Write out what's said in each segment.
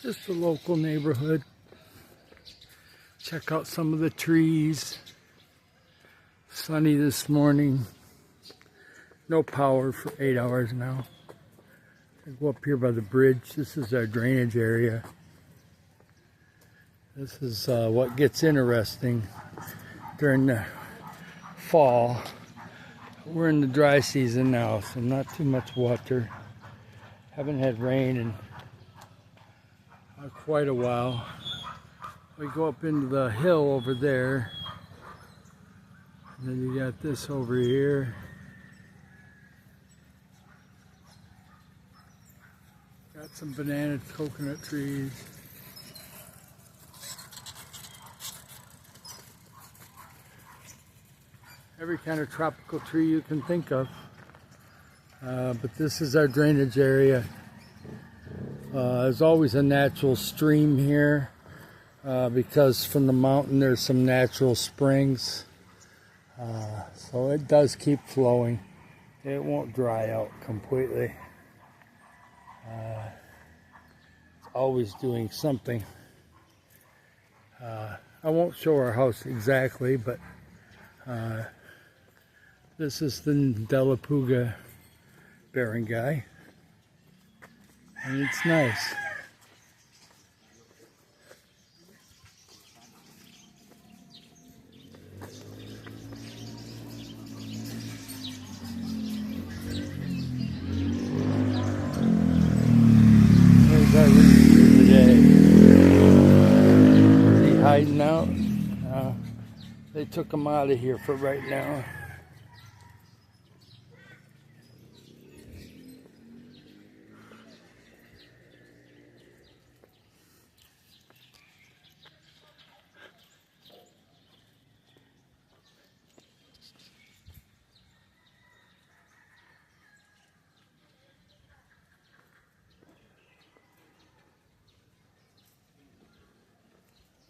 Just a local neighborhood. Check out some of the trees. Sunny this morning. No power for 8 hours now. I go up here by the bridge. This is our drainage area. This is what gets interesting during the fall. We're in the dry season now, so not too much water. Haven't had rain in quite a while. We go up into the hill over there. And then you got this over here. Got some banana coconut trees. Every kind of tropical tree you can think of. But this is our drainage area. There's always a natural stream here because from the mountain there's some natural springs. So it does keep flowing. It won't dry out completely. It's always doing something. I won't show our house exactly, but this is the Delapuga barangay, and it's nice. There's our rooster today. Is he hiding out? They took him out of here for right now.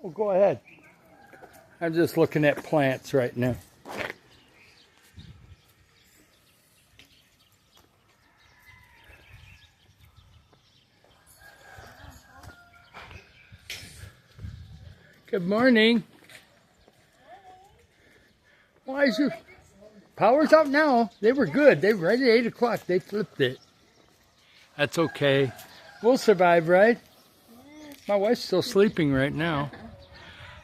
Well, go ahead. I'm just looking at plants right now. Good morning. Why is your power's out now? They were good. They were right at 8 o'clock. They flipped it. That's okay. We'll survive, right? My wife's still sleeping right now.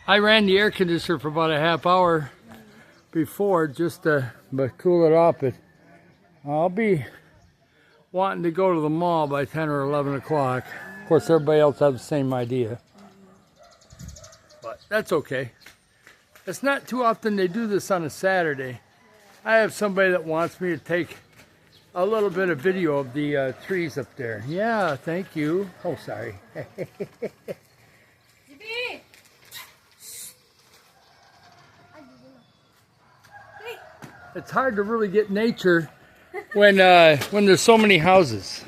I ran the air conditioner for about a half hour before just to cool it off. But I'll be wanting to go to the mall by 10 or 11 o'clock. Of course, everybody else has the same idea. But that's okay. It's not too often they do this on a Saturday. I have somebody that wants me to take a little bit of video of the trees up there. Yeah, thank you. Oh, sorry. It's hard to really get nature when there's so many houses.